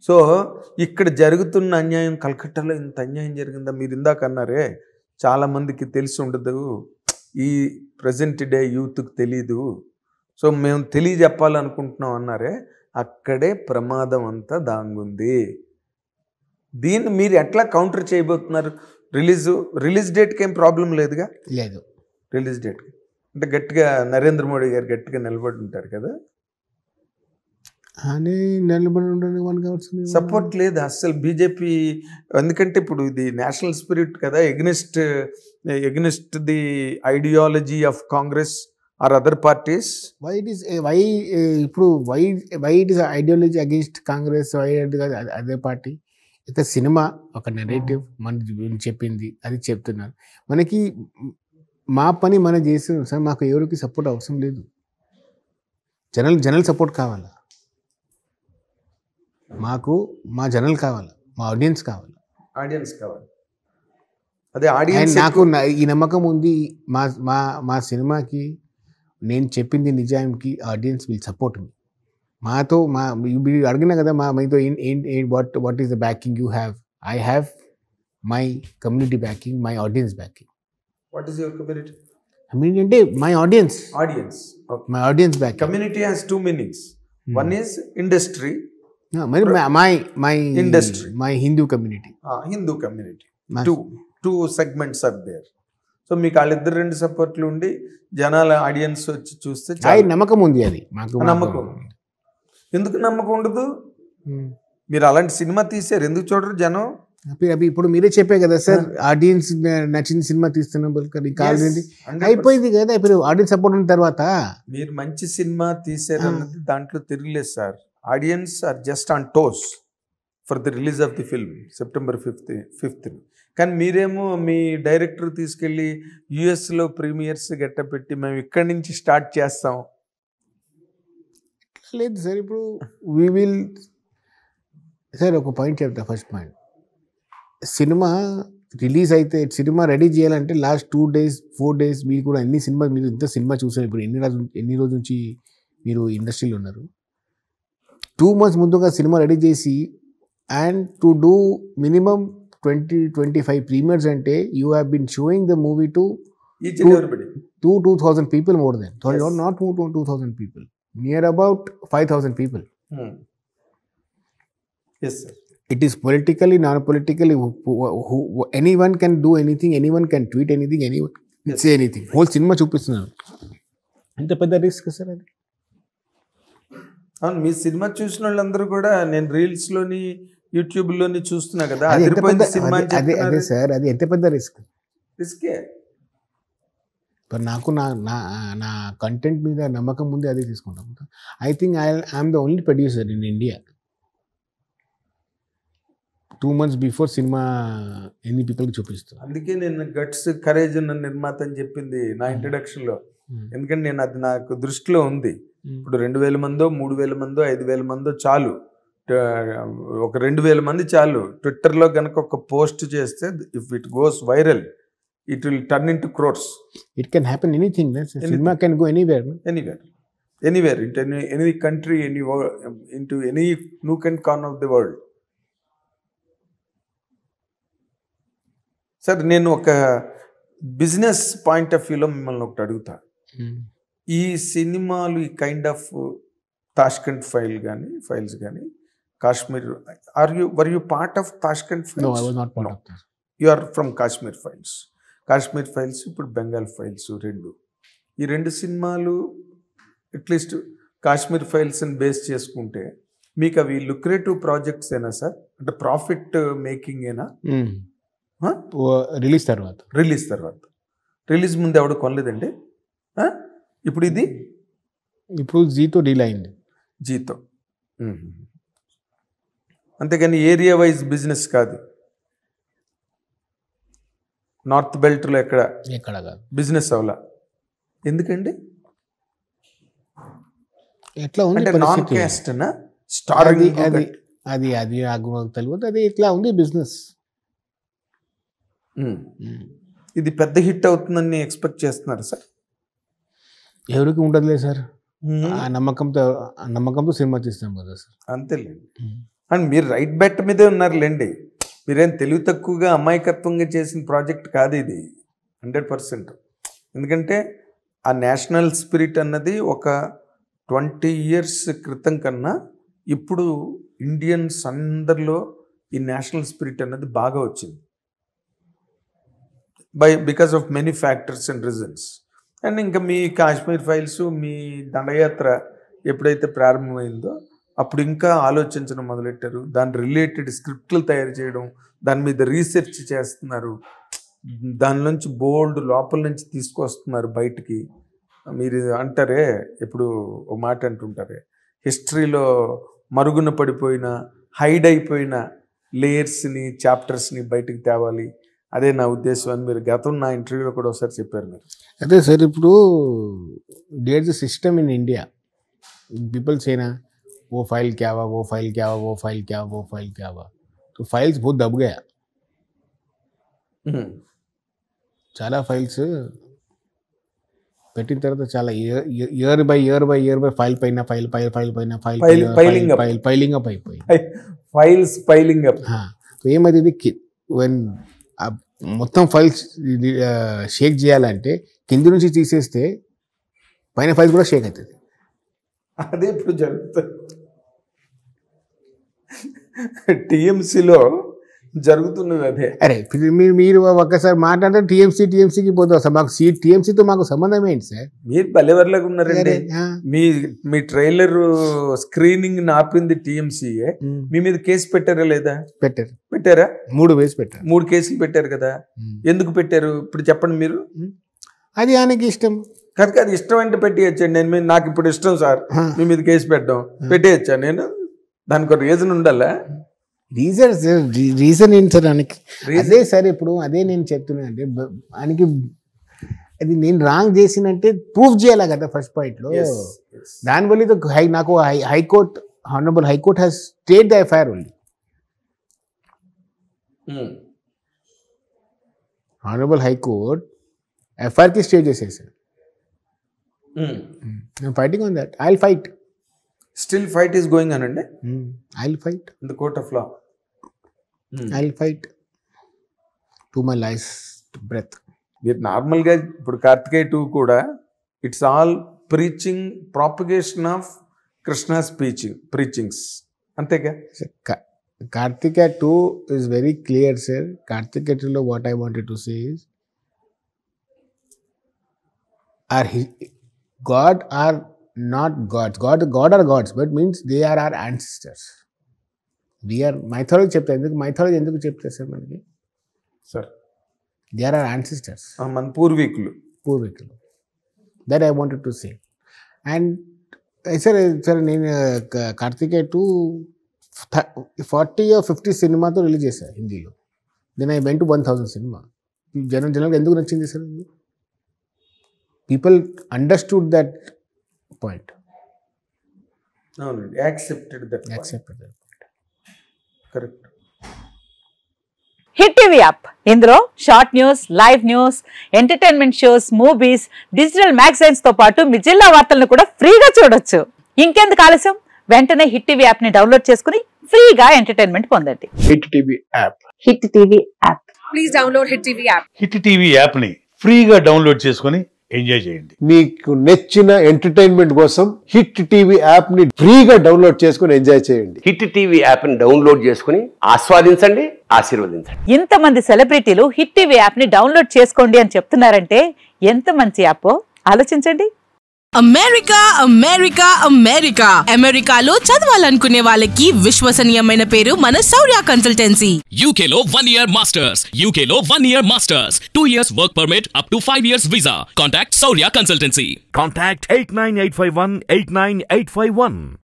So ఇక్కడ జరుగుతున్న అన్యాయం, కలకట్టాలో ఇంత అన్యాయం జరిగిందా? మీరు ఇందాక అన్నారే చాలామందికి తెలిసి ఉండదు, ఈ ప్రజెంట్ డే యూత్కి తెలీదు, సో మేము తెలియజెప్పాలనుకుంటున్నాం అన్నారే, అక్కడే ప్రమాదం అంతా దాంగుంది. దీన్ని మీరు ఎట్లా కౌంటర్ చేయబోతున్నారు? రిలీజ్ డేట్కి ఏం ప్రాబ్లం లేదుగా? లేదు. రిలీజ్ డేట్కి అంటే గట్టిగా నరేంద్ర మోడీ గారు గట్టిగా నిలబడి ఉంటారు కదా, అని నిలబడి ఉండడానికి సపోర్ట్ లేదు అస్సలు బీజేపీ. ఎందుకంటే ఇప్పుడు ఇది నేషనల్ స్పిరిట్ కదా, against the ideology of Congress or other parties. Why it is ideology against Congress, అదే పార్టీ. అయితే సినిమా ఒక నెరేటివ్ మన చెప్పింది, అది చెప్తున్నారు. మనకి మా పని మనం చేస్తున్నాం సార్, మాకు ఎవరికి సపోర్ట్ అవసరం లేదు. జనరల్ సపోర్ట్ కావాలా మాకు, మా జనరల్ కావాలి, మా ఆడియన్స్ కావాలి. అదే ఆడియన్స్. నాకు ఈ నమ్మకం ఉంది, మా సినిమాకి నేను చెప్పింది నిజానికి ఆడియన్స్ విల్ సపోర్ట్ మీ. మాతో అడిగినా కదా మీతో what is the backing you have? I have my community backing, my audience backing. What is your community? Community అంటే my audience. My audience backing. Community has two meanings. One is industry, my industry, my Hindu community. Two segments are there. So మీకు వాళ్ళిద్దరు రెండు సపోర్ట్లు ఉండి జనాల audience వచ్చి చూస్తే నమ్మకం ఉంది. అది మాకు నమ్మకం. ఎందుకు నమ్మకం ఉండదు? మీరు అలాంటి సినిమా తీసారు, ఎందుకు చూడరు జనం? ఇప్పుడు మీరే చెప్పే కదా సార్, ఆడియన్స్ నచ్చిన సినిమా తీస్తున్నాం, అయిపోయింది కదా. ఇప్పుడు ఆడియన్స్ సపోర్ట్ ఉన్న తర్వాత మీరు మంచి సినిమా తీసారు అన్నది దాంట్లో తిరగలేదు sir. Audience are just on toes for the release of the film September 5th. కానీ మీరేమో మీ డైరెక్టర్ తీసుకెళ్ళి యుఎస్లో ప్రీమియర్స్ గట్టపెట్టి మేము ఇక్కడి నుంచి స్టార్ట్ చేస్తాం. లేదు సార్, ఇప్పుడు సార్ ఒక పాయింట్ చెప్తా. ఫస్ట్ పాయింట్, సినిమా రిలీజ్ అయితే, సినిమా రెడీ చేయాలంటే లాస్ట్ 2 days 4 days మీరు కూడా మీరు ఇంత సినిమా చూసారు. ఇప్పుడు ఎన్ని రోజుల నుంచి మీరు ఇండస్ట్రీలో ఉన్నారు? 2 months ముందుగా సినిమా రెడీ చేసి, and to do minimum 20-25 premieres అంటే you have been showing the movie to 2,000 people, more than not 2,000 people, near about 5,000 people. Yes sir. It is politically, non-politically, anyone can do anything, anyone can tweet anything, anyone can say anything. Whole cinema చూపిస్తున్నారు. ఎంత పెద్ద risk sir అది. అవును, మీ cinema చూసిన వాళ్ళందరూ కూడా నేను రీల్స్లోని యూట్యూబ్లోని చూస్తున్నా కదా, అదే సార్, అది ఎంత పెద్ద రిస్కే. నాకు నా కంటెంట్ మీద నమ్మకం ఉంది, అదే తీసుకుంటాం. I think I'm the only producer in India 2 months before cinema ఎన్ని పీపుల్కి చూపిస్తాను. అందుకే నేను గట్స్ కరేజ్ ఉన్న నిర్మాత అని చెప్పింది నా ఇంట్రడక్షన్లో. ఎందుకంటే నేను అది నాకు దృష్టిలో ఉంది. ఇప్పుడు 2,000 మందో 3,000 మందో 5,000 మందో చాలు, ఒక 2,000 మంది చాలు. ట్విట్టర్లో కనుక ఒక పోస్ట్ చేస్తే, if it goes viral, it will turn into crores. It can happen anything. Cinema can go anywhere into any country, into any nook and corner of the world. Sir, నేను ఒక బిజినెస్ పాయింట్ ఆఫ్ వ్యూలో మిమ్మల్ని ఒకటి అడుగుతా. ఈ సినిమాలు, ఈ kind of Tashkent files కానీ Kashmir, were you part of Tashkent files? No, I was not part of that. You are from Kashmir files. ఇప్పుడు బెంగాల్ ఫైల్స్, ఈ రెండు సినిమాలు అట్లీస్ట్ కాశ్మీర్ ఫైల్స్ని బేస్ చేసుకుంటే మీకు అవి లుక్రేటివ్ ప్రాజెక్ట్స్ ఏనా సార్? అంటే ప్రాఫిట్ మేకింగ్ ఏనా? రిలీజ్ తర్వాత రిలీజ్ ముందు ఎవడు కొనలేదండి. ఇప్పుడు జీతో డీల్ అయింది. అంతేగాని ఏరియా వైజ్ బిజినెస్ కాదు. నార్త్ బెల్ట్లో ఎక్కడ కాదు బిజినెస్ అవలా. ఎందుకండి? ఎట్లా ఉంది నాన్ క్యాస్ట్ స్టార్? అది తెలియదు. అది ఎట్లా ఉంది బిజినెస్. ఇది పెద్ద హిట్ అవుతుందని ఎక్స్పెక్ట్ చేస్తున్నారు సార్? ఎవరికి ఉండదులే సార్, ఆ నమ్మకంతో సినిమా తీస్తాం కదా సార్. అంతేలేండి. అండ్ మీరు రైట్ బెట్ మీదే ఉన్నారులేండి. మీరేం తెలివి తక్కువగా అమాయకత్వంగా చేసిన ప్రాజెక్ట్ కాదు ఇది 100%. ఎందుకంటే ఆ నేషనల్ స్పిరిట్ అన్నది ఒక 20 years క్రితం కన్నా ఇప్పుడు ఇండియన్స్ అందరిలో ఈ నేషనల్ స్పిరిట్ అన్నది బాగా వచ్చింది because of many factors and reasons. And ఇంకా మీ కాశ్మీర్ ఫైల్స్, మీ దండయాత్ర ఎప్పుడైతే ప్రారంభమైందో అప్పుడు ఇంకా ఆలోచించడం మొదలెట్టారు. దాని రిలేటెడ్ స్క్రిప్ట్లు తయారు చేయడం, దాని మీద రీసెర్చ్ చేస్తున్నారు, దానిలోంచి బోల్డ్ లోపల నుంచి తీసుకొస్తున్నారు బయటికి. మీరు అంటారే, ఇప్పుడు ఒక మాట అంటుంటారే, హిస్టరీలో మరుగున పడిపోయిన హైడ్ అయిపోయిన లేయర్స్ని, చాప్టర్స్ని బయటికి తేవాలి, అదే నా ఉద్దేశం అని మీరు గతం నా ఇంటర్వ్యూలో కూడా ఒకసారి చెప్పారు మీరు. అదే సార్, ఇప్పుడు there is a system in India, people से ना वो फाइल क्या हुआ, वो फाइल क्या हुआ, वो फाइल क्या हुआ, वो फाइल क्या हुआ, तो फाइल्स बहुत दब गया. చాలా ఫైల్స్ పెట్టిన తర్వాత చాలా ఇయర్ బై ఫైల్ పైన ఫైల్ పైన ఫైలింగ్ అప్ అయిపోయి ఫైల్స్ పైలింగ్ అప్. సో ఏమైంది, వెన్ మొత్తం ఫైల్స్ షేక్ చేయాలంటే కింద నుంచి తీసేస్తే పైన ఫైల్స్ కూడా షేక్ అవుతుంది. అదే ఇప్పుడు జరుగుతుంది టీఎంసీలో జరుగుతున్నది అదే. అరే మీరు ఒక్కసారి మాట్లాడితే టీఎంసీకి పోతాం సార్, మాకు టీఎంసీతో మాకు సంబంధం ఏంటి సార్? మీరు పల్లెవర్లాగా ఉన్నారండి. మీ ట్రైలర్ స్క్రీనింగ్ ఆపింది టీఎంసీయే. మీ మీద కేసు పెట్టారా లేదా? పెట్టారా? 3 కేసులు పెట్టారు. 3 కేసులు పెట్టారు కదా, ఎందుకు పెట్టారు ఇప్పుడు చెప్పండి మీరు? అది ఆయనకి ఇష్టం కనుక అది ఇష్టం అంటే పెట్టేయచ్చండి. నేను నాకు ఇప్పుడు ఇష్టం సార్ మీ మీద కేసు పెట్టడం, పెట్టేయచ్చా నేను? దానికి ఒక రీజన్ ఉండాలా? రీజన్ ఏంటి సార్ ఆయనకి? అదే సార్, ఇప్పుడు అదే నేను చెప్తున్నా అంటే ఆయనకి అది నేను రాంగ్ చేసినంటే ప్రూఫ్ చేయాలి కదా ఫస్ట్ పాయింట్ లో. దానివల్ల నాకు high court, honourable high court has state the FIR only. Honourable high court FIR కి స్టే చేసేసారు. I'm fighting on that. I'll fight. Still fight is going on, and I'll fight in the court of law. I'll fight to my last breath. మీరు నార్మల్గా ఇప్పుడు కార్తికేయ 2 కూడా it's all preaching, propagation of Krishna's preachings, అంతేగా? Karthikeya 2 is very clear, sir. Karthikeya 2 lo what I wanted to say is God are not gods. God are gods, but means they are our ancestors. We are mythology చెప్తారు. ఎందుకు mythology ఎందుకు చెప్తారు sir మనకి? Sir they are our ancestors. మన పూర్వీకులు. That I wanted to say. And sir నేను Karthikeya 2 40 or 50 సినిమాతో release చేశాను హిందీలో. Then I went to 1000 cinema. జనాలకు ఎందుకు నచ్చింది sir? People understood that point. అవునండి, accepted that point. Correct. Hit TV app, ఇందులో short news, live news, entertainment shows, movies, digital magazines తో పాటు మీ జిల్లా వార్తలను కూడా ఫ్రీగా చూడొచ్చు. ఇంకెందుకు ఆలస్యం, వెంటనే హిట్ టీవీ యాప్ ని డౌన్లోడ్ చేసుకుని ఫ్రీగా ఎంటర్టైన్మెంట్ పొందండి. Hit TV app. Please download hit TV app. Hit TV app ని ఫ్రీగా డౌన్లోడ్ చేసుకుని ఎంజాయ్ చేయండి. మీకు నచ్చిన ఎంటర్టైన్మెంట్ కోసం హిట్ టీవీ యాప్ ని ఫ్రీగా డౌన్లోడ్ చేసుకుని ఎంజాయ్ చేయండి. హిట్ టీవీ యాప్ ని డౌన్లోడ్ చేసుకుని ఆస్వాదించండి, ఆశీర్వదించండి. ఇంతమంది సెలబ్రిటీలు హిట్ టీవీ యాప్ ని డౌన్లోడ్ చేసుకోండి అని చెప్తున్నారంటే ఎంత మంచి యాప్ ఆలోచించండి. అమెరికాలో చదవాలనుకునే వాళ్ళకి విశ్వసనీయమైన పేరు మన శౌర్య కన్సల్టెన్సీ. UK లో 1 year masters, UK లో 1 year masters, 2 years work permit up to 5 years visa. Contact Saurya Consultancy. Contact 89851 89851.